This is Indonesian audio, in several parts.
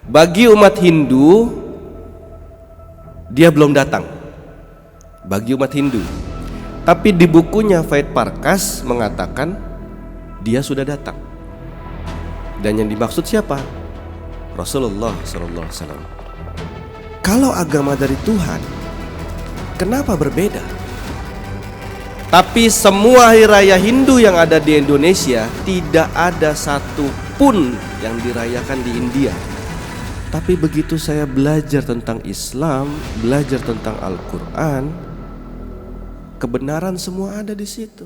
Bagi umat Hindu, dia belum datang. Bagi umat Hindu. Tapi di bukunya Faid Parkas mengatakan dia sudah datang. Dan yang dimaksud siapa? Rasulullah SAW. Kalau agama dari Tuhan, kenapa berbeda? Tapi semua hari raya Hindu yang ada di Indonesia tidak ada satu pun yang dirayakan di India. Tapi begitu saya belajar tentang Islam, belajar tentang Al-Quran, kebenaran semua ada di situ.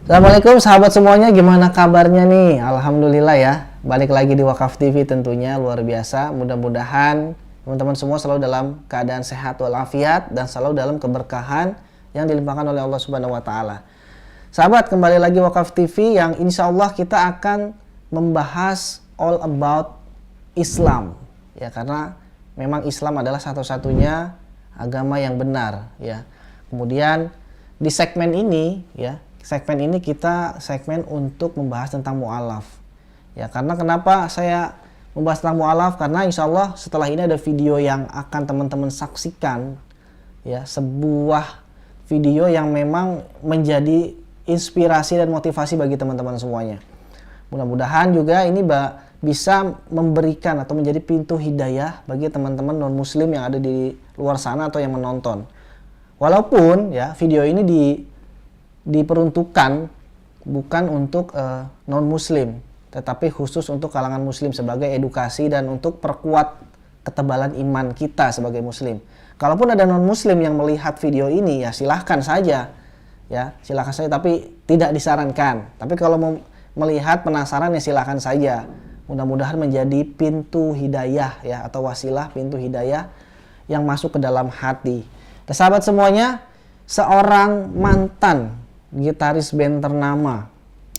Assalamualaikum sahabat semuanya, gimana kabarnya nih? Alhamdulillah ya, balik lagi di Wakaf TV tentunya, luar biasa. Mudah-mudahan teman-teman semua selalu dalam keadaan sehat walafiat dan selalu dalam keberkahan yang dilimpahkan oleh Allah Subhanahu wa Ta'ala. Sahabat, kembali lagi Wakaf TV yang insya Allah kita akan membahas all about Islam. Ya, karena memang Islam adalah satu-satunya agama yang benar. Ya, kemudian di segmen ini, ya, segmen ini kita segmen untuk membahas tentang mu'alaf. Ya, karena kenapa saya membahas tentang mu'alaf? Karena insya Allah setelah ini ada video yang akan teman-teman saksikan. Ya, sebuah video yang memang menjadi inspirasi dan motivasi bagi teman-teman semuanya. Mudah-mudahan juga ini bisa memberikan atau menjadi pintu hidayah bagi teman-teman non-muslim yang ada di luar sana atau yang menonton. Walaupun ya video ini diperuntukkan bukan untuk non-muslim, tetapi khusus untuk kalangan muslim sebagai edukasi dan untuk perkuat ketebalan iman kita sebagai muslim. Kalaupun ada non-muslim yang melihat video ini, ya silahkan saja, ya silahkan saja, tapi tidak disarankan. Tapi kalau mau melihat penasaran ya silahkan saja. Mudah-mudahan menjadi pintu hidayah ya, atau wasilah pintu hidayah yang masuk ke dalam hati. Nah, sahabat semuanya, seorang mantan gitaris band ternama,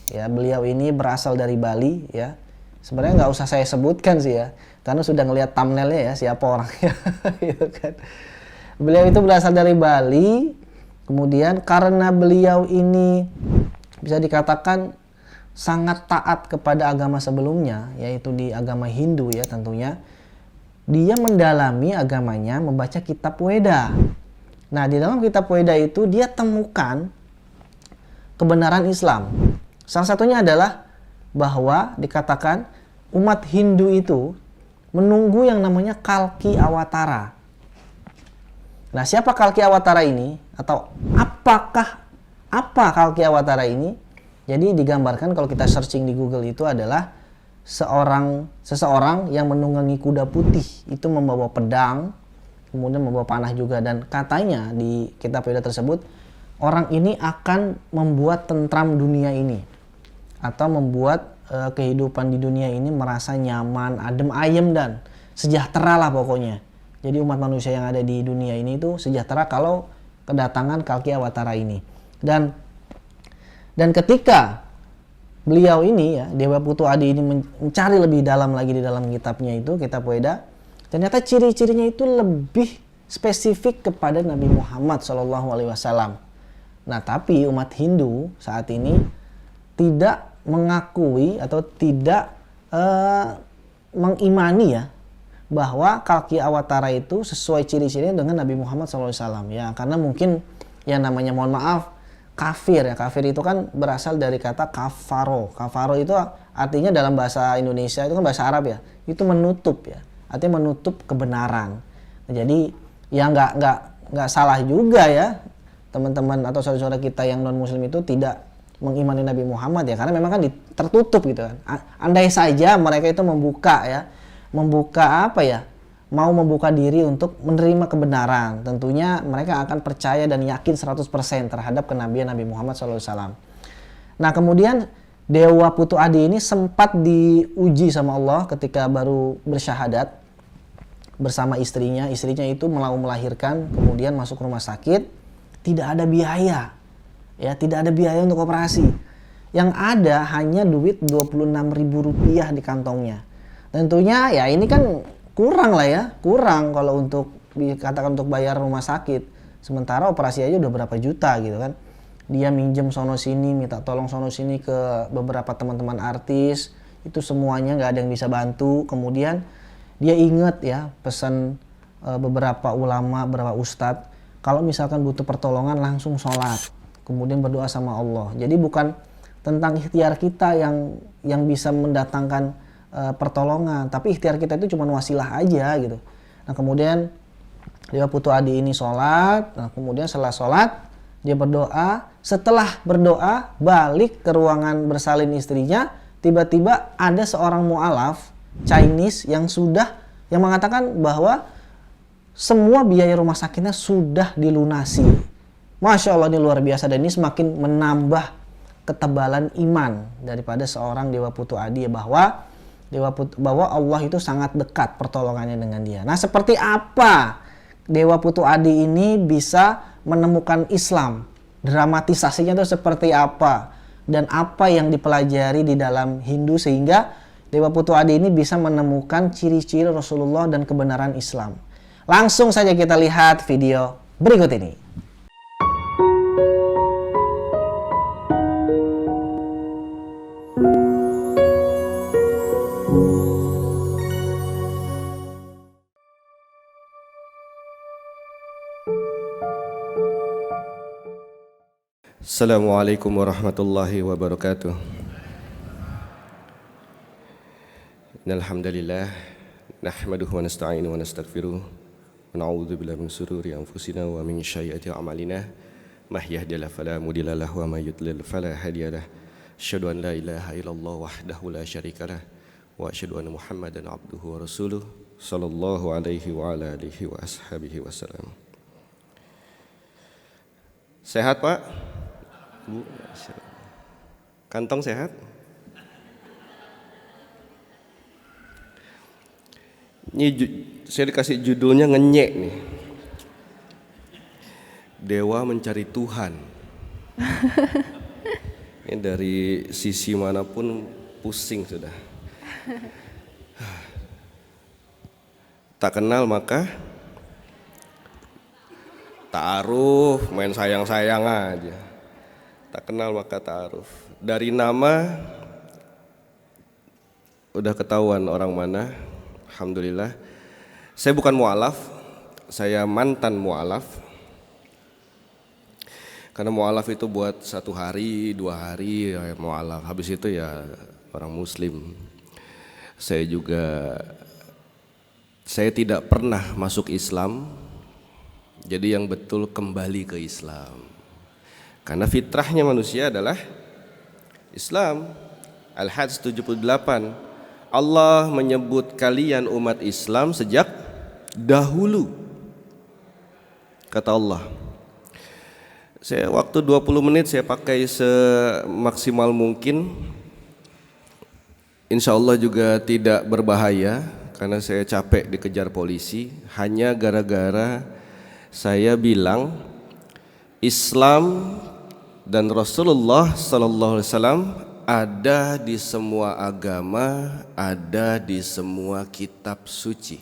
ya beliau ini berasal dari Bali ya. Sebenarnya nggak usah saya sebutkan sih ya, karena sudah ngelihat thumbnailnya ya siapa orangnya. Gitu kan. Beliau itu berasal dari Bali. Kemudian karena beliau ini bisa dikatakan sangat taat kepada agama sebelumnya, yaitu di agama Hindu ya tentunya. Dia mendalami agamanya membaca kitab Weda. Nah, di dalam kitab Weda itu dia temukan kebenaran Islam. Salah satunya adalah bahwa dikatakan umat Hindu itu menunggu yang namanya Kalki Awatara. Nah, siapa Kalki Awatara ini? Atau apa Kalki Awatara ini? Jadi digambarkan kalau kita searching di Google itu adalah seseorang yang menunggangi kuda putih, itu membawa pedang, kemudian membawa panah juga, dan katanya di kitab Weda tersebut orang ini akan membuat tentram dunia ini atau membuat kehidupan di dunia ini merasa nyaman, adem ayem dan sejahtera lah pokoknya. Jadi umat manusia yang ada di dunia ini itu sejahtera kalau kedatangan Kalki Awatara ini. Dan ketika beliau ini ya, Dewa Putu Adi ini mencari lebih dalam lagi di dalam kitabnya itu, kitab Weda, ternyata ciri-cirinya itu lebih spesifik kepada Nabi Muhammad SAW. Nah, tapi umat Hindu saat ini tidak mengakui atau tidak mengimani ya bahwa Kalki Awatara itu sesuai ciri-cirinya dengan Nabi Muhammad SAW ya, karena mungkin yang namanya, mohon maaf, kafir ya. Kafir itu kan berasal dari kata kafaro. Kafaro itu artinya dalam bahasa Indonesia itu kan bahasa Arab ya, itu menutup ya, artinya menutup kebenaran. Nah, jadi ya nggak salah juga ya teman-teman atau saudara-saudara kita yang non muslim itu tidak mengimani Nabi Muhammad ya, karena memang kan tertutup gitu kan. Andai saja mereka itu membuka mau membuka diri untuk menerima kebenaran, tentunya mereka akan percaya dan yakin 100% terhadap kenabian Nabi Muhammad SAW. Nah, kemudian Dewa Putu Adi ini sempat diuji sama Allah ketika baru bersyahadat bersama istrinya. Istrinya itu mau melahirkan, kemudian masuk rumah sakit, tidak ada biaya. Ya, tidak ada biaya untuk operasi. Yang ada hanya duit Rp26.000 di kantongnya. Tentunya ya ini kan kurang lah ya, kurang kalau untuk dikatakan untuk bayar rumah sakit. Sementara operasi aja udah berapa juta gitu kan. Dia minjem sono sini, minta tolong sono sini ke beberapa teman-teman artis, itu semuanya nggak ada yang bisa bantu. Kemudian dia ingat ya pesan beberapa ulama, beberapa ustadz, kalau misalkan butuh pertolongan langsung sholat, kemudian berdoa sama Allah. Jadi bukan tentang ikhtiar kita yang bisa mendatangkan pertolongan, tapi ikhtiar kita itu cuma wasilah aja gitu. Nah kemudian Dewa Putu Adi ini sholat, nah kemudian setelah sholat dia berdoa, setelah berdoa balik ke ruangan bersalin istrinya, tiba-tiba ada seorang mu'alaf Chinese yang mengatakan bahwa semua biaya rumah sakitnya sudah dilunasi. Masya Allah, ini luar biasa, dan ini semakin menambah ketebalan iman daripada seorang Dewa Putu Adi bahwa Allah itu sangat dekat pertolongannya dengan dia. Nah seperti apa Dewa Putu Adi ini bisa menemukan Islam? Dramatisasinya itu seperti apa? Dan apa yang dipelajari di dalam Hindu sehingga Dewa Putu Adi ini bisa menemukan ciri-ciri Rasulullah dan kebenaran Islam? Langsung saja kita lihat video berikut ini. Assalamualaikum warahmatullahi wabarakatuh. Innalhamdalillah nahmaduhu wa nasta'inu wa nastaghfiruh wa na'udzu billahi min shururi anfusina wa min sayyiati a'malina may yahdihillahu fala mudilla lahu wa may yudlil fala hadiyalah. Asyhadu an la ilaha illallah wahdahu la syarikalah wa asyhadu anna Muhammadan abduhu wa rasuluh sallallahu alaihi wa ala alihi wa ashabihi wasallam. Sehat Pak? Bu, kantong sehat? Ini saya dikasih judulnya ngenyek nih. Dewa mencari Tuhan. Ini dari sisi manapun pusing sudah. Tak kenal maka ta'aruf, main sayang-sayang aja. Tak kenal maka ta'aruf. Dari nama udah ketahuan orang mana. Alhamdulillah. Saya bukan mu'alaf, saya mantan mu'alaf. Karena mu'alaf itu buat 1 hari, 2 hari ya mu'alaf. Habis itu ya orang muslim. Saya tidak pernah masuk Islam. Jadi yang betul kembali ke Islam. Karena fitrahnya manusia adalah Islam. Al-Hajj 78. Allah menyebut kalian umat Islam sejak dahulu. Kata Allah. Saya waktu 20 menit saya pakai semaksimal mungkin. Insya Allah juga tidak berbahaya. Karena saya capek dikejar polisi. Hanya gara-gara saya bilang Islam dan Rasulullah Sallallahu Alaihi Wasallam ada di semua agama, ada di semua kitab suci.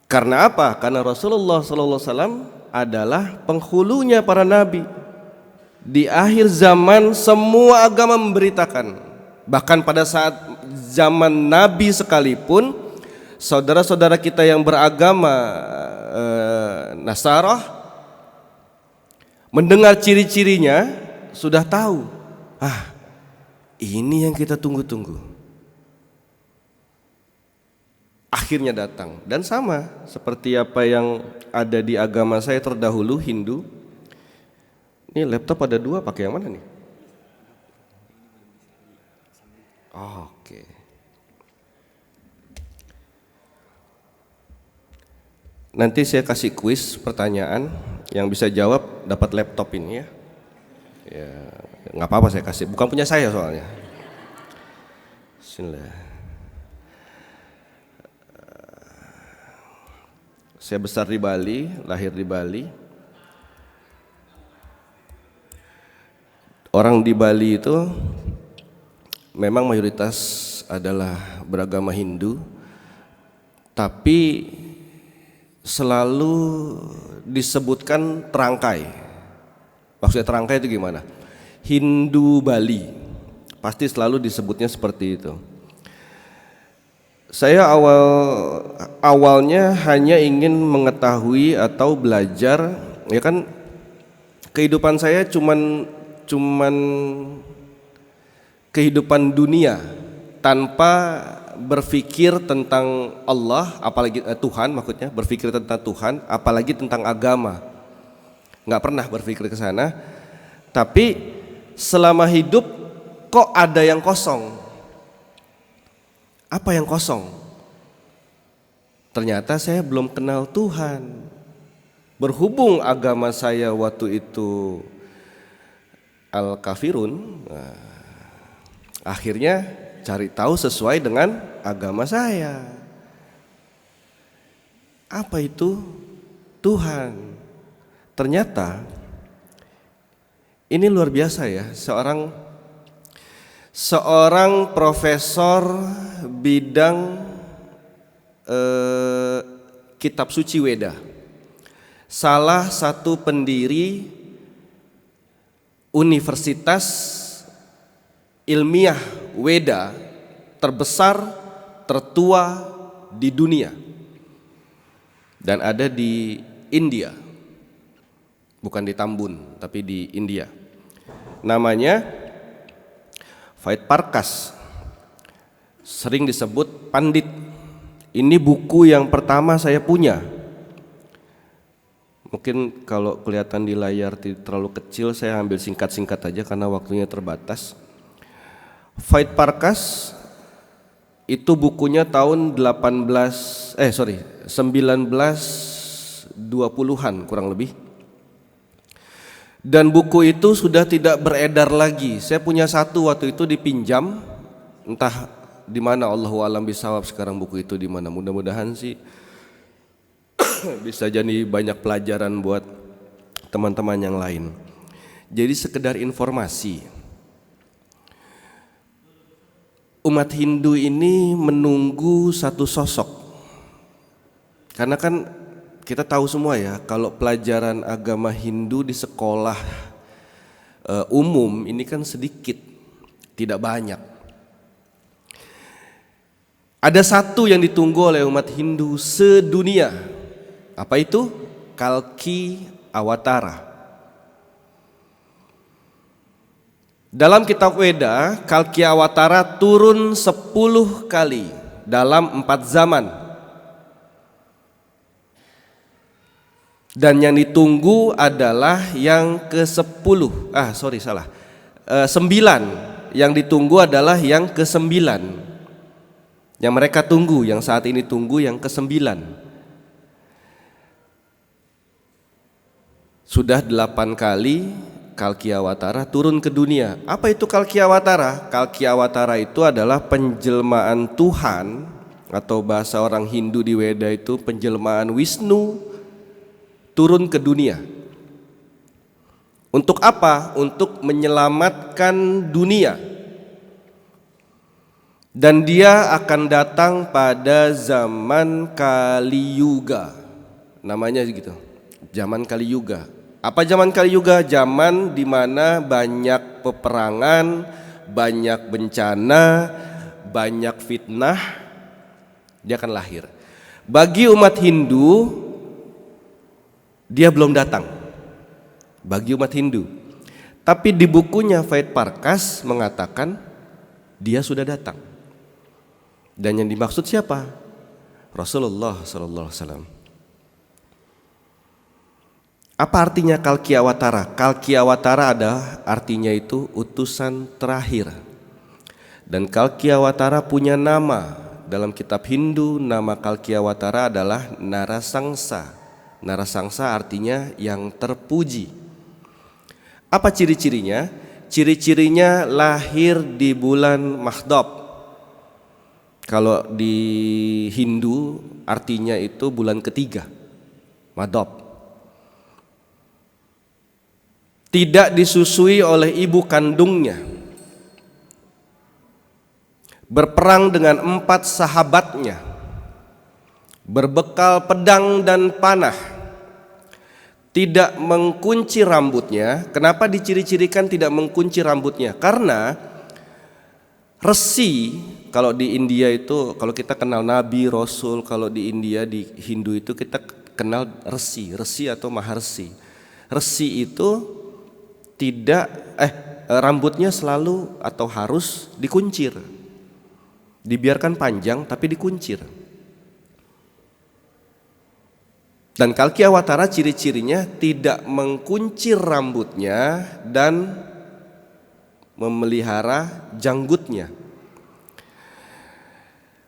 Karena apa? Karena Rasulullah Sallallahu Alaihi Wasallam adalah penghulunya para nabi. Di akhir zaman semua agama memberitakan. Bahkan pada saat zaman Nabi sekalipun, saudara-saudara kita yang beragama Nasarah mendengar ciri-cirinya sudah tahu. Ini yang kita tunggu-tunggu. Akhirnya datang. Dan sama seperti apa yang ada di agama saya terdahulu Hindu. Ini laptop ada 2, pakai yang mana nih? Oke. Nanti saya kasih kuis pertanyaan. Yang bisa jawab dapat laptop ini ya. Ya, nggak apa-apa saya kasih. Bukan punya saya soalnya. Bismillah. Saya besar di Bali, lahir di Bali. Orang di Bali itu memang mayoritas adalah beragama Hindu, tapi selalu disebutkan terangkai. Maksudnya terangkai itu gimana? Hindu Bali. Pasti selalu disebutnya seperti itu. Saya awalnya hanya ingin mengetahui atau belajar, ya kan kehidupan saya cuman kehidupan dunia tanpa berpikir tentang Allah, apalagi Tuhan, maksudnya berpikir tentang Tuhan, apalagi tentang agama. Nggak pernah berpikir ke sana. Tapi selama hidup kok ada yang kosong. Apa yang kosong? Ternyata saya belum kenal Tuhan. Berhubung agama saya waktu itu al-kafirun, akhirnya cari tahu sesuai dengan agama saya. Apa itu Tuhan? Ternyata ini luar biasa ya, seorang profesor bidang kitab suci Weda, salah satu pendiri Universitas Ilmiah Weda terbesar, tertua di dunia, dan ada di India, bukan di Tambun tapi di India. Namanya Vait Parkas, sering disebut pandit. Ini buku yang pertama saya punya. Mungkin kalau kelihatan di layar terlalu kecil, saya ambil singkat-singkat aja karena waktunya terbatas. Vait Parkas itu bukunya tahun 1920-an kurang lebih. Dan buku itu sudah tidak beredar lagi. Saya punya satu waktu itu dipinjam, entah di mana, Allahu a'lam bishawab sekarang buku itu di mana. Mudah-mudahan sih bisa jadi banyak pelajaran buat teman-teman yang lain. Jadi sekedar informasi, umat Hindu ini menunggu satu sosok. Karena kan kita tahu semua ya, kalau pelajaran agama Hindu di sekolah umum ini kan sedikit, tidak banyak. Ada satu yang ditunggu oleh umat Hindu sedunia. Apa itu? Kalki Awatara. Dalam kitab Weda, Kalki Awatara turun 10 kali dalam 4 zaman. Dan yang ditunggu adalah yang ke-10. 9. Yang ditunggu adalah yang ke-9. Yang mereka tunggu, yang saat ini tunggu yang ke-9. Sudah 8 kali Kalki Awatara turun ke dunia. Apa itu Kalki Awatara? Kalki Awatara itu adalah penjelmaan Tuhan, atau bahasa orang Hindu di Weda itu penjelmaan Wisnu turun ke dunia. Untuk apa? Untuk menyelamatkan dunia. Dan dia akan datang pada zaman Kali Yuga. Namanya gitu. Zaman Kali Yuga. Apa zaman Kali Yuga? Zaman di mana banyak peperangan, banyak bencana, banyak fitnah. Dia akan lahir. Bagi umat Hindu, dia belum datang bagi umat Hindu. Tapi di bukunya Vait Parkas mengatakan dia sudah datang. Dan yang dimaksud siapa? Rasulullah SAW. Apa artinya Kalki Awatara? Kalki Awatara ada artinya itu utusan terakhir. Dan Kalki Awatara punya nama. Dalam kitab Hindu nama Kalki Awatara adalah Narasangsa. Narasangsa artinya yang terpuji. Apa ciri-cirinya? Ciri-cirinya lahir di bulan Mahdab. Kalau di Hindu artinya itu bulan ketiga, Mahdab. Tidak disusui oleh ibu kandungnya. Berperang dengan 4 sahabatnya. Berbekal pedang dan panah. Tidak mengkunci rambutnya. Kenapa diciri-cirikan tidak mengkunci rambutnya? Karena resi kalau di India itu, kalau kita kenal Nabi, Rasul, kalau di India, di Hindu itu kita kenal resi atau maharsi. Resi itu tidak, rambutnya selalu atau harus dikuncir. Dibiarkan panjang tapi dikuncir. Dan Kalkiawatara ciri-cirinya tidak mengkuncir rambutnya dan memelihara janggutnya.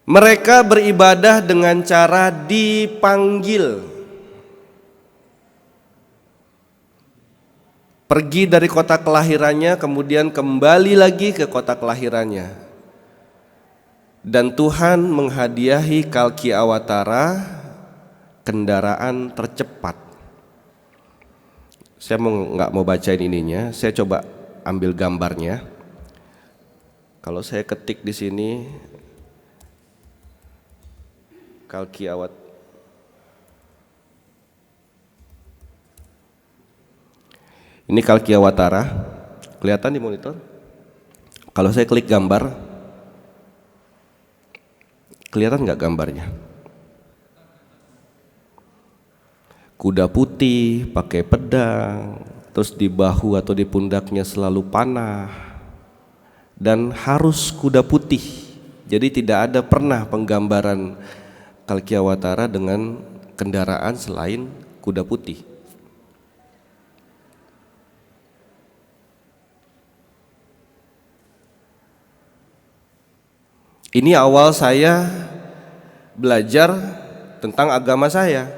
Mereka beribadah dengan cara dipanggil. Pergi dari kota kelahirannya, kemudian kembali lagi ke kota kelahirannya. Dan Tuhan menghadiahi Kalkiawatara kendaraan tercepat. Saya nggak mau bacain ininya, saya coba ambil gambarnya. Kalau saya ketik di sini ini Kalkiawatara, kelihatan di monitor? Kalau saya klik gambar, kelihatan nggak gambarnya? Kuda putih, pakai pedang, terus di bahu atau di pundaknya selalu panah, dan harus kuda putih. Jadi tidak ada pernah penggambaran Kalkiawatara dengan kendaraan selain kuda putih. Ini awal saya belajar tentang agama saya.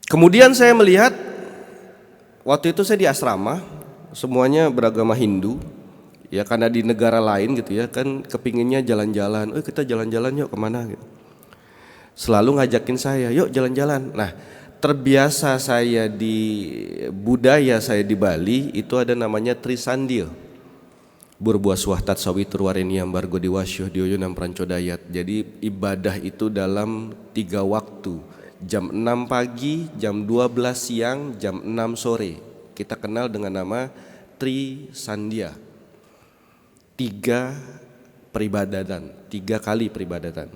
Kemudian saya melihat, waktu itu saya di asrama, semuanya beragama Hindu. Ya karena di negara lain gitu ya, kan kepinginnya jalan-jalan. Kita jalan-jalan yuk kemana gitu. Selalu ngajakin saya, yuk jalan-jalan. Nah, terbiasa saya di budaya saya di Bali, itu ada namanya Trisandil. Burbuah suahtat sawitur wareniam bargo diwasyuh dioyunam prancodayat. Jadi ibadah itu dalam 3 waktu, jam 6 pagi, jam 12 siang, jam 6 sore. Kita kenal dengan nama Trisandia. 3 peribadatan, 3 kali peribadatan.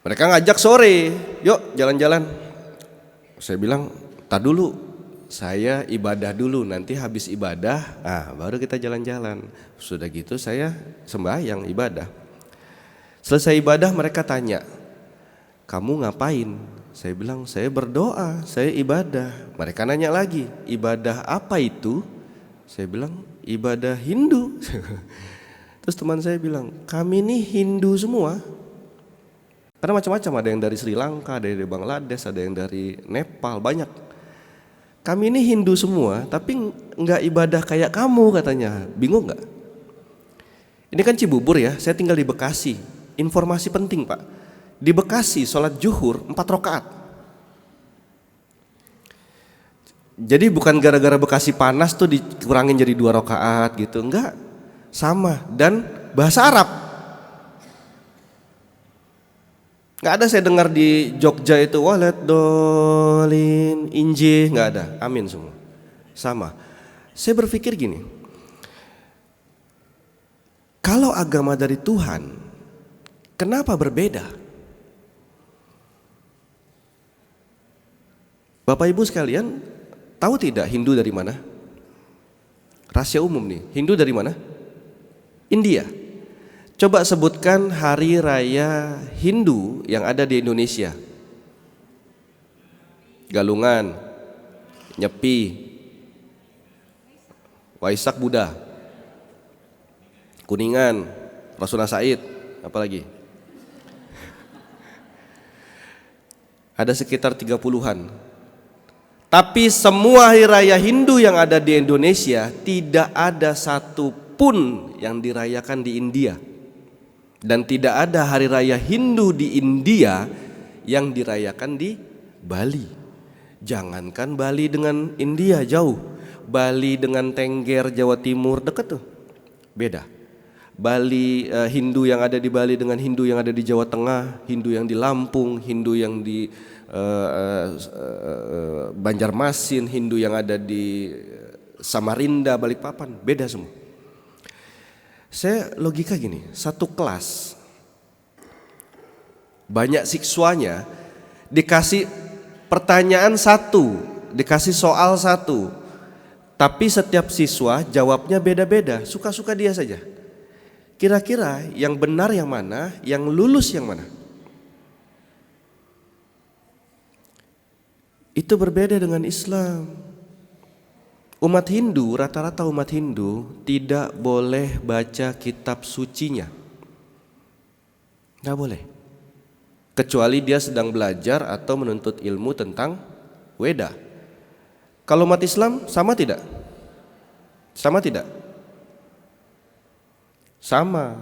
Mereka ngajak sore, yuk jalan-jalan. Saya bilang, tar dulu, saya ibadah dulu, nanti habis ibadah, baru kita jalan-jalan. Sudah gitu saya sembahyang ibadah. Selesai ibadah mereka tanya, kamu ngapain? Saya bilang, saya berdoa, saya ibadah. Mereka nanya lagi, ibadah apa itu? Saya bilang, ibadah Hindu. Terus teman saya bilang, kami ini Hindu semua. Karena macam-macam, ada yang dari Sri Lanka, ada yang dari Bangladesh, ada yang dari Nepal, banyak. Kami ini Hindu semua, tapi nggak ibadah kayak kamu katanya. Bingung nggak? Ini kan Cibubur ya, saya tinggal di Bekasi. Informasi penting Pak, di Bekasi sholat zuhur 4 rakaat. Jadi bukan gara-gara Bekasi panas tuh dikurangin jadi 2 rakaat gitu, enggak. Sama, dan bahasa Arab. Nggak ada saya dengar di Jogja itu walet dolin injih, nggak ada, amin semua. Sama. Saya berpikir gini, kalau agama dari Tuhan, kenapa berbeda? Bapak Ibu sekalian, tahu tidak Hindu dari mana? Rahasia umum nih, Hindu dari mana? India. Coba sebutkan hari raya Hindu yang ada di Indonesia. Galungan, Nyepi, Waisak Buddha, Kuningan, Rasuna Said, apalagi? Ada sekitar 30-an. Tapi semua hari raya Hindu yang ada di Indonesia tidak ada satu pun yang dirayakan di India. Dan tidak ada hari raya Hindu di India yang dirayakan di Bali. Jangankan Bali dengan India jauh, Bali dengan Tengger Jawa Timur dekat tuh, beda. Bali Hindu yang ada di Bali dengan Hindu yang ada di Jawa Tengah, Hindu yang di Lampung, Hindu yang di Banjarmasin, Hindu yang ada di Samarinda, Balikpapan, beda semua. Saya logika gini, satu kelas banyak siswanya, dikasih pertanyaan satu, dikasih soal satu, tapi setiap siswa jawabnya beda-beda, suka-suka dia saja. Kira-kira yang benar yang mana, yang lulus yang mana? Itu berbeda dengan Islam. Umat Hindu, rata-rata umat Hindu tidak boleh baca kitab sucinya. Nggak boleh. Kecuali dia sedang belajar atau menuntut ilmu tentang Weda. Kalau umat Islam sama tidak? Sama tidak? Sama.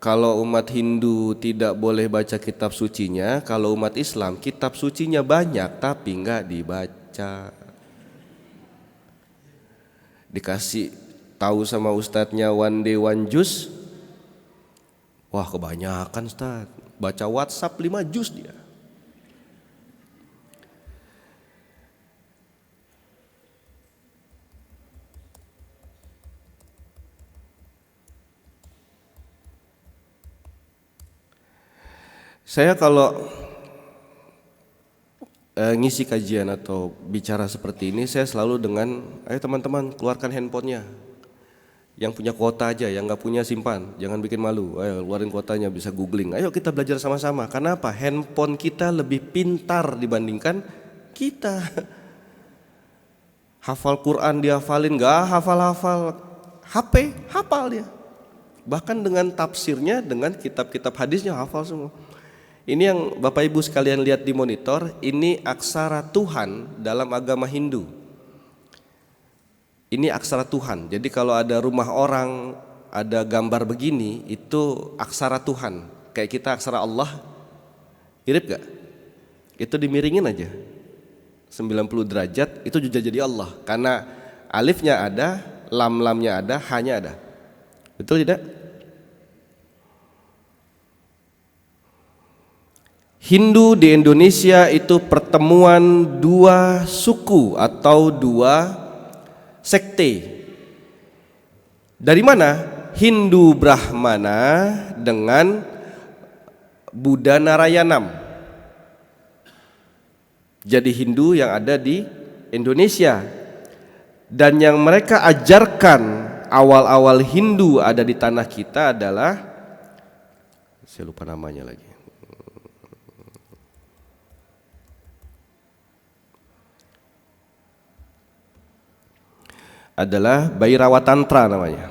Kalau umat Hindu tidak boleh baca kitab sucinya, kalau umat Islam kitab sucinya banyak tapi nggak dibaca. Dikasih tahu sama ustadznya one day one juz, wah kebanyakan ustadz, baca WhatsApp 5 juz dia. Saya kalau ngisi kajian atau bicara seperti ini, saya selalu dengan, ayo teman-teman keluarkan handphonenya. Yang punya kuota aja, yang gak punya simpan, jangan bikin malu. Ayo keluarin kuotanya, bisa googling. Ayo kita belajar sama-sama. Karena apa? Handphone kita lebih pintar dibandingkan kita. Hafal Quran dihafalin, gak hafal-hafal. HP, hafal dia. Bahkan dengan tafsirnya, dengan kitab-kitab hadisnya hafal semua. Ini yang Bapak Ibu sekalian lihat di monitor, ini aksara Tuhan dalam agama Hindu. Ini aksara Tuhan. Jadi kalau ada rumah orang, ada gambar begini, itu aksara Tuhan. Kayak kita aksara Allah, mirip gak? Itu dimiringin aja 90 derajat, itu juga jadi Allah. Karena alifnya ada, lam-lamnya ada, hanya ada. Betul tidak? Hindu di Indonesia itu pertemuan dua suku atau dua sekte. Dari mana? Hindu Brahmana dengan Buddha Narayanam. Jadi Hindu yang ada di Indonesia. Dan yang mereka ajarkan awal-awal Hindu ada di tanah kita adalah, saya lupa namanya lagi, adalah Bhairava Tantra namanya.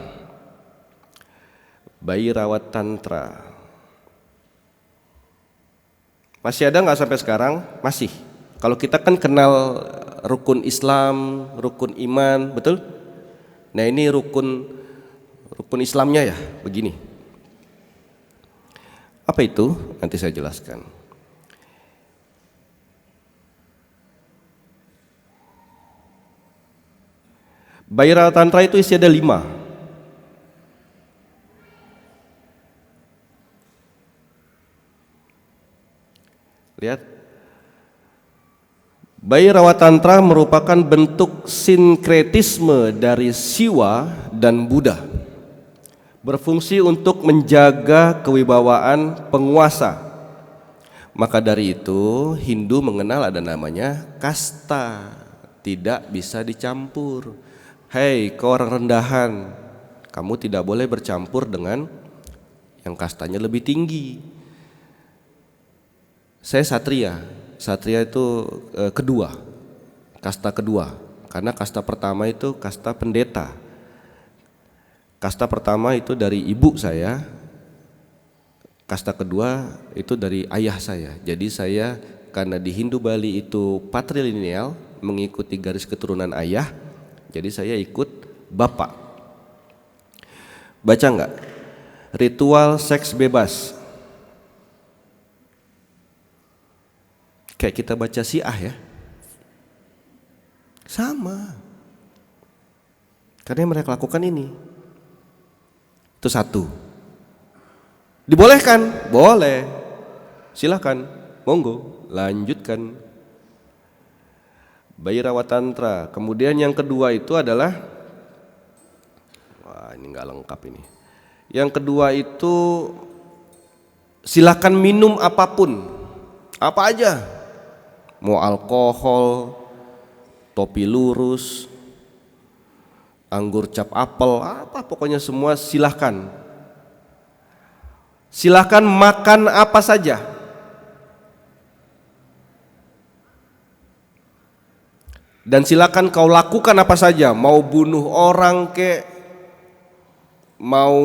Bhairava Tantra. Masih ada nggak sampai sekarang? Masih. Kalau kita kan kenal rukun Islam, rukun iman, betul? Nah ini rukun Islamnya ya, begini. Apa itu? Nanti saya jelaskan. Bhairava Tantra itu isi ada 5. Lihat. Bhairava Tantra merupakan bentuk sinkretisme dari Siwa dan Buddha. Berfungsi untuk menjaga kewibawaan penguasa. Maka dari itu Hindu mengenal ada namanya kasta. Tidak bisa dicampur. Hei kau orang rendahan, kamu tidak boleh bercampur dengan yang kastanya lebih tinggi. Saya satria, satria itu kedua, kasta kedua. Karena kasta pertama itu kasta pendeta. Kasta pertama itu dari ibu saya, kasta kedua itu dari ayah saya. Jadi saya karena di Hindu Bali itu patrilineal, mengikuti garis keturunan ayah. Jadi saya ikut bapak. Baca enggak? Ritual seks bebas. Kayak kita baca Syiah ya. Sama. Karena yang mereka lakukan ini. Itu satu. Dibolehkan? Boleh. Silakan. Monggo, lanjutkan. Bhairava Tantra. Kemudian yang kedua itu adalah, wah ini nggak lengkap ini. Yang kedua itu silakan minum apapun, apa aja, mau alkohol, topi lurus, anggur cap apel, apa pokoknya semua silahkan. Silahkan makan apa saja. Dan silakan kau lakukan apa saja, mau bunuh orang kek, mau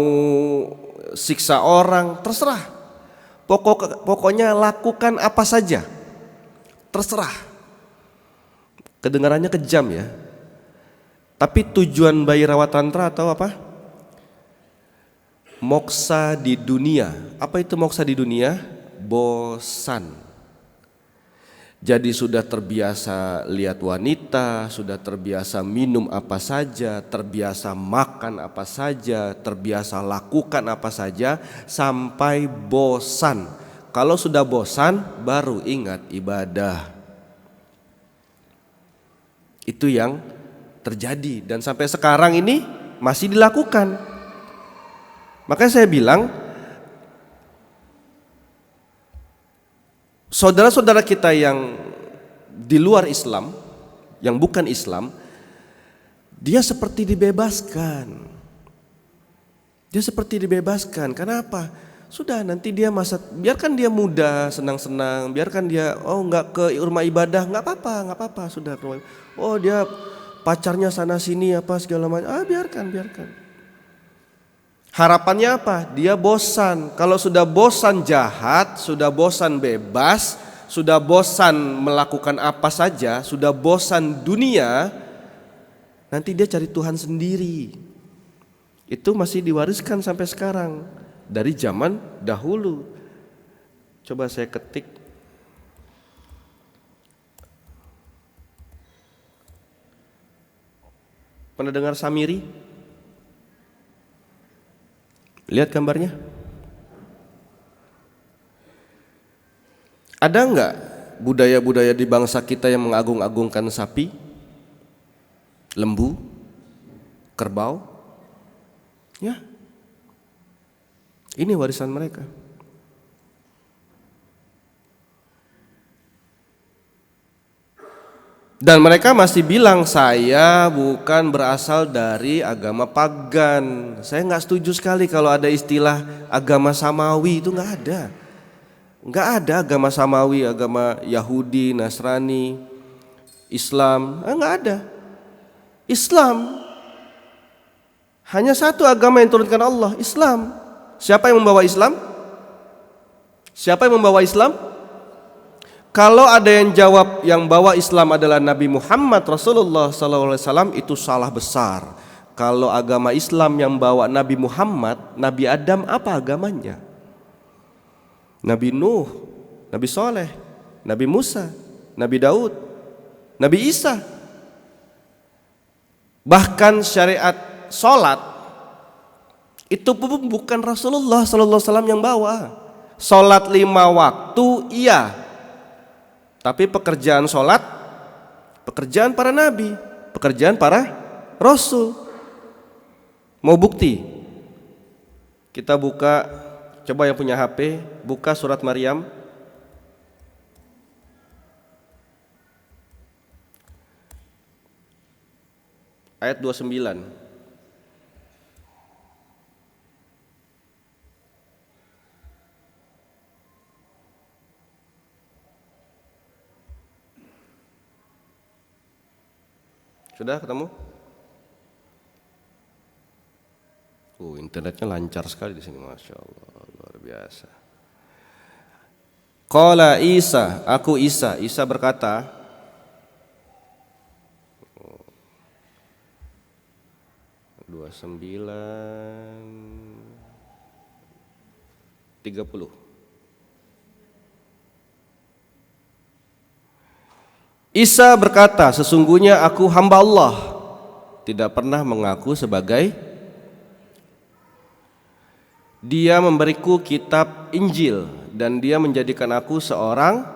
siksa orang, terserah. Pokoknya lakukan apa saja, terserah. Kedengarannya kejam ya. Tapi tujuan bayi rawat tantra atau apa? Moksa di dunia. Apa itu moksa di dunia? Bosan. Jadi sudah terbiasa lihat wanita, sudah terbiasa minum apa saja, terbiasa makan apa saja, terbiasa lakukan apa saja sampai bosan. Kalau sudah bosan baru ingat ibadah. Itu yang terjadi dan sampai sekarang ini masih dilakukan. Makanya saya bilang, saudara-saudara kita yang di luar Islam, yang bukan Islam, dia seperti dibebaskan. Dia seperti dibebaskan. Kenapa? Sudah nanti dia biarkan dia muda, senang-senang, biarkan dia nggak ke rumah ibadah, nggak apa-apa, sudah. Oh dia pacarnya sana sini apa segala macam, biarkan. Harapannya apa? Dia bosan. Kalau sudah bosan jahat, sudah bosan bebas, sudah bosan melakukan apa saja, sudah bosan dunia, nanti dia cari Tuhan sendiri. Itu masih diwariskan sampai sekarang dari zaman dahulu. Coba saya ketik. Pernah dengar Samiri? Lihat gambarnya. Ada enggak budaya-budaya di bangsa kita yang mengagung-agungkan sapi, lembu, kerbau? Ya. Ini warisan mereka. Dan mereka masih bilang saya bukan berasal dari agama pagan. Saya nggak setuju sekali kalau ada istilah agama samawi, itu nggak ada. Nggak ada agama samawi, agama Yahudi, Nasrani, Islam, nggak ada. Islam hanya satu agama yang diturunkan Allah, Islam. Siapa yang membawa Islam? Siapa yang membawa Islam? Kalau ada yang jawab yang bawa Islam adalah Nabi Muhammad Rasulullah SAW, itu salah besar. Kalau agama Islam yang bawa Nabi Muhammad, Nabi Adam apa agamanya? Nabi Nuh, Nabi Soleh, Nabi Musa, Nabi Daud, Nabi Isa. Bahkan syariat sholat itu pun bukan Rasulullah SAW yang bawa. Sholat 5 waktu iya, tapi pekerjaan sholat, pekerjaan para nabi, pekerjaan para rasul. Mau bukti? Kita buka, coba yang punya HP, buka surat Maryam. Ayat 29. Sudah ketemu? Internetnya lancar sekali di sini, masya Allah, luar biasa. Qala Isa, aku Isa. Isa berkata, 29:30. Isa berkata, sesungguhnya aku hamba Allah, tidak pernah mengaku sebagai. Dia memberiku kitab Injil dan dia menjadikan aku seorang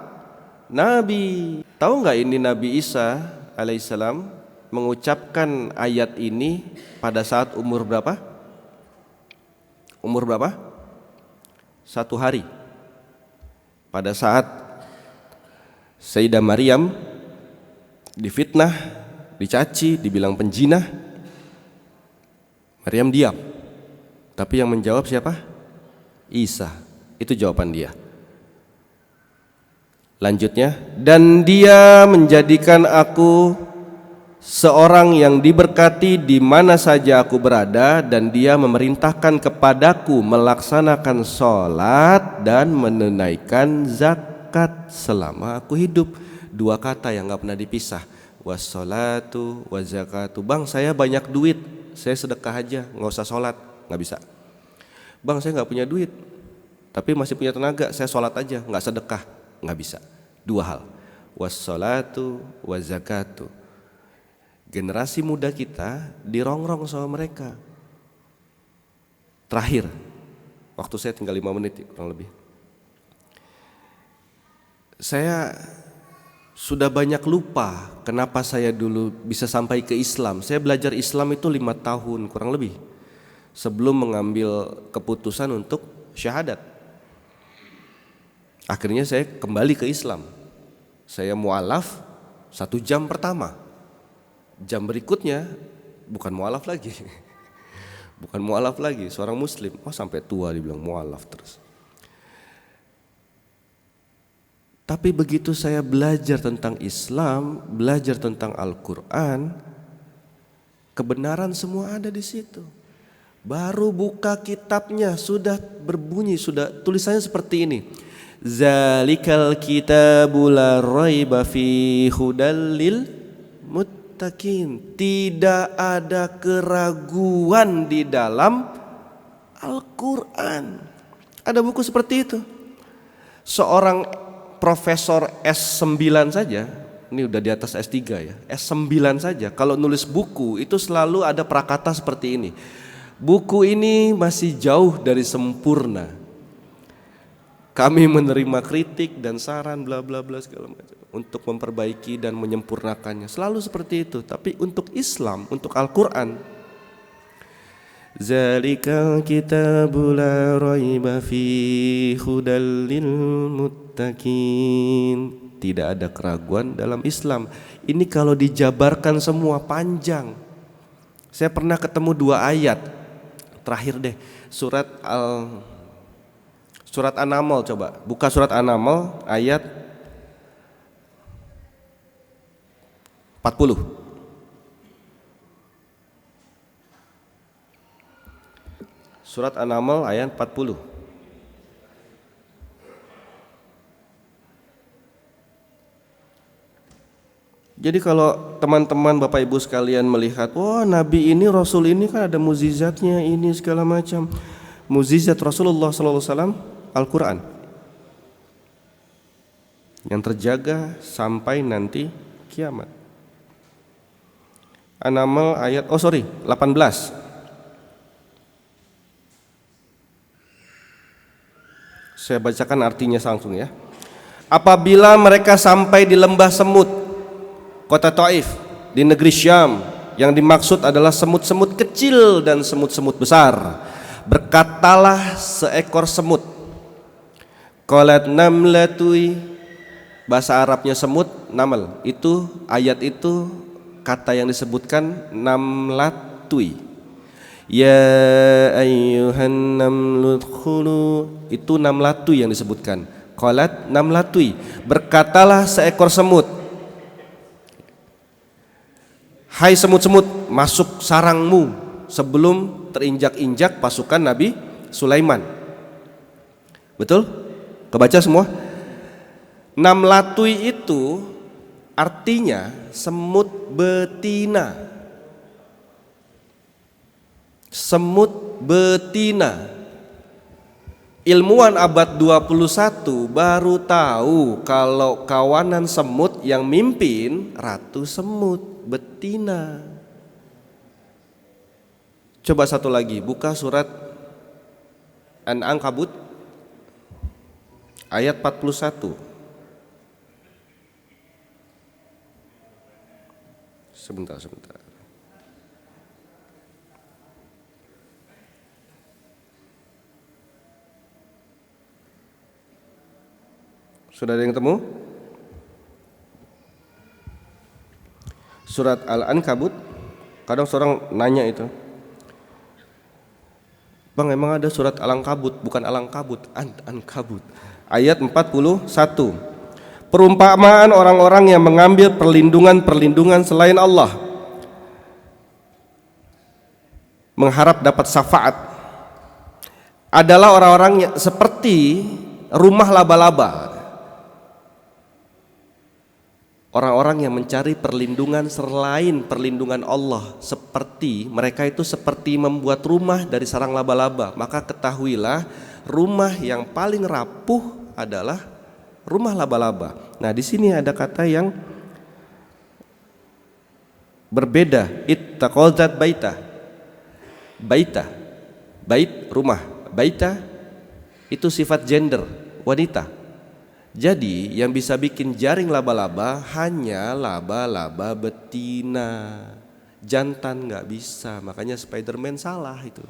nabi. Tahu nggak ini Nabi Isa alaihissalam mengucapkan ayat ini pada saat umur berapa? Umur berapa? 1 hari. Pada saat Sayyidah Maryam difitnah, dicaci, dibilang penjinah, Maryam diam. Tapi yang menjawab siapa? Isa. Itu jawaban dia. Lanjutnya, dan dia menjadikan aku seorang yang diberkati di mana saja aku berada, dan dia memerintahkan kepadaku melaksanakan sholat dan menunaikan zakat selama aku hidup. 2 kata yang gak pernah dipisah, wassolatu wazakatu. Bang, saya banyak duit, saya sedekah aja, gak usah sholat. Gak bisa. Bang, saya gak punya duit tapi masih punya tenaga, saya sholat aja, gak sedekah. Gak bisa. 2 hal, wassolatu wazakatu. Generasi muda kita dirongrong sama mereka. Terakhir, waktu saya tinggal 5 menit kurang lebih. Saya sudah banyak lupa kenapa saya dulu bisa sampai ke Islam. Saya belajar Islam itu 5 tahun kurang lebih sebelum mengambil keputusan untuk syahadat. Akhirnya saya kembali ke Islam. Saya mualaf 1 jam pertama. Jam berikutnya bukan mualaf lagi. Bukan mualaf lagi, seorang muslim. Oh, sampai tua dibilang mualaf terus. Tapi begitu saya belajar tentang Islam, belajar tentang Al-Quran, kebenaran semua ada di situ. Baru buka kitabnya sudah berbunyi, sudah tulisannya seperti ini. Zalikal kitabu la raiba fi hudal lil muttaqin. Tidak ada keraguan di dalam Al-Quran. Ada buku seperti itu. Seorang profesor S9 saja, ini udah di atas S3 ya, S9 saja kalau nulis buku itu selalu ada prakata seperti ini. Buku ini masih jauh dari sempurna. Kami menerima kritik dan saran bla bla bla segala macam untuk memperbaiki dan menyempurnakannya. Selalu seperti itu. Tapi untuk Islam, untuk Al-Quran, Zalikal kitabu la raiba fi hudal lil muttaqin. Tidak ada keraguan dalam Islam. Ini kalau dijabarkan semua panjang. Saya pernah ketemu 2 ayat. Terakhir deh, surat An-Naml, coba buka surat An-Naml ayat 40. Surat An-Naml ayat 40. Jadi kalau teman-teman Bapak Ibu sekalian melihat, wah Nabi ini, Rasul ini kan ada mukjizatnya ini segala macam. Mukjizat Rasulullah SAW Al-Quran yang terjaga sampai nanti kiamat. An-Naml ayat 18. Saya bacakan artinya langsung ya. Apabila mereka sampai di lembah semut, kota Taif di negeri Syam, yang dimaksud adalah semut-semut kecil dan semut-semut besar, berkatalah seekor semut, qalat namlatui, bahasa Arabnya semut, namal. Itu ayat itu kata yang disebutkan namlatui. Ya ayyuhan namludkhulu, itu namlatui yang disebutkan. Qalat namlatui, berkatalah seekor semut, hai semut-semut, masuk sarangmu sebelum terinjak-injak pasukan Nabi Sulaiman. Betul? Kebaca semua? Namlatui itu artinya semut betina. Semut betina. Ilmuwan abad 21 baru tahu kalau kawanan semut yang mimpin ratu semut betina. Coba satu lagi, buka surat An-Ankabut ayat 41. Sebentar. Sudah ada yang ketemu? Surat Al-Ankabut. Kadang seorang nanya itu, Bang, emang ada surat Al-Ankabut? Bukan Al-Ankabut, Ankabut. Ayat 41. Perumpamaan orang-orang yang mengambil perlindungan selain Allah, mengharap dapat syafaat, adalah orang-orang yang seperti rumah laba-laba. Orang-orang yang mencari perlindungan selain perlindungan Allah, seperti mereka itu seperti membuat rumah dari sarang laba-laba. Maka ketahuilah, rumah yang paling rapuh adalah rumah laba-laba. Nah, di sini ada kata yang berbeda. Ittaqazat baita. Baita, bait rumah. Baita itu sifat gender, wanita. Jadi yang bisa bikin jaring laba-laba hanya laba-laba betina, jantan nggak bisa. Makanya Spiderman salah itu.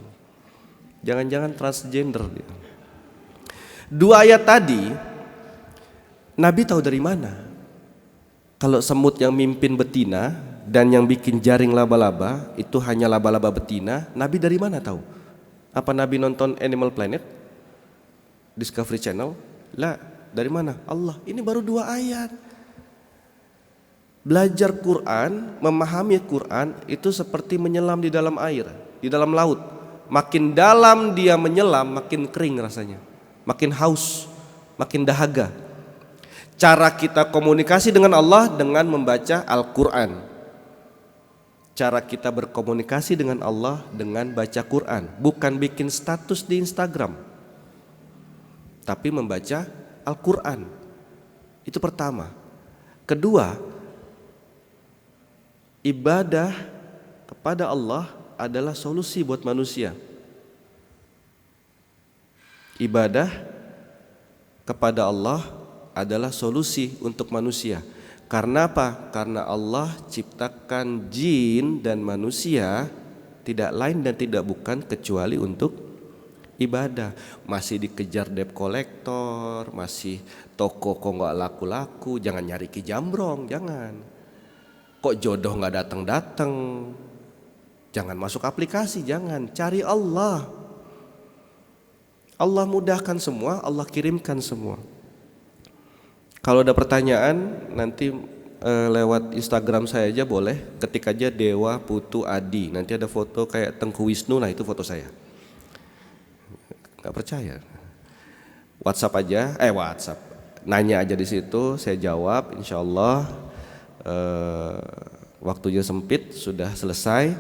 Jangan-jangan transgender dia. Dua ayat tadi, Nabi tahu dari mana? Kalau semut yang mimpin betina dan yang bikin jaring laba-laba itu hanya laba-laba betina, Nabi dari mana tahu? Apa Nabi nonton Animal Planet, Discovery Channel? Lah. Dari mana? Allah. Ini baru 2 ayat. Belajar Quran, memahami Quran itu seperti menyelam di dalam air, di dalam laut. Makin dalam dia menyelam, makin kering rasanya, makin haus, makin dahaga. Cara kita komunikasi dengan Allah dengan membaca Al-Quran. Cara kita berkomunikasi dengan Allah dengan baca Quran, bukan bikin status di Instagram, tapi membaca Al-Quran. Itu pertama. Kedua, ibadah kepada Allah adalah solusi buat manusia. Ibadah kepada Allah adalah solusi untuk manusia. Karena apa? Karena Allah ciptakan jin dan manusia tidak lain dan tidak bukan kecuali untuk ibadah. Masih dikejar debt collector, masih toko kok nggak laku-laku, jangan nyari Ki Jambrong, jangan. Kok jodoh nggak datang-datang, jangan masuk aplikasi, jangan. Cari Allah. Allah mudahkan semua, Allah kirimkan semua. Kalau ada pertanyaan nanti lewat Instagram saya aja boleh, ketik aja Dewa Putu Adi, nanti ada foto kayak Tengku Wisnu, nah itu foto saya. Gak percaya, WhatsApp aja, WhatsApp, nanya aja di situ, saya jawab. Insya Allah waktunya sempit, sudah selesai.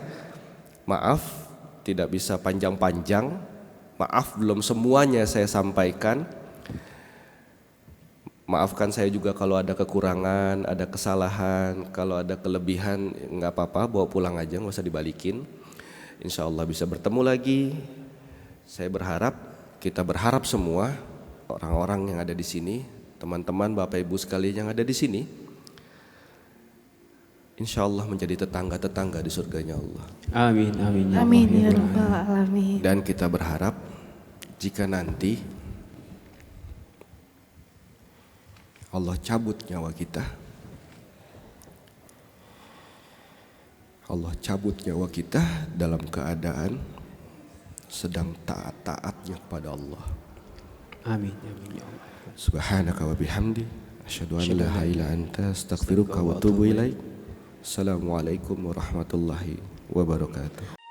Maaf tidak bisa panjang-panjang, maaf belum semuanya saya sampaikan. Maafkan saya juga kalau ada kekurangan, ada kesalahan, kalau ada kelebihan nggak apa-apa, bawa pulang aja, nggak usah dibalikin. Insya Allah bisa bertemu lagi. Saya berharap, kita berharap semua orang-orang yang ada di sini, teman-teman, Bapak Ibu sekalian yang ada di sini, insya Allah menjadi tetangga-tetangga di surganya Allah. Amin, amin, ya Amin Allah, ya Rabbal Alamin. Dan kita berharap jika nanti Allah cabut nyawa kita, Allah cabut nyawa kita dalam keadaan sedang taat-taatnya kepada Allah. Amin, amin, ya Allah. Subhanaka wa bihamdi asyhadu an la ilaha illa anta astaghfiruka wa atubu ilaik. Assalamualaikum warahmatullahi wabarakatuh.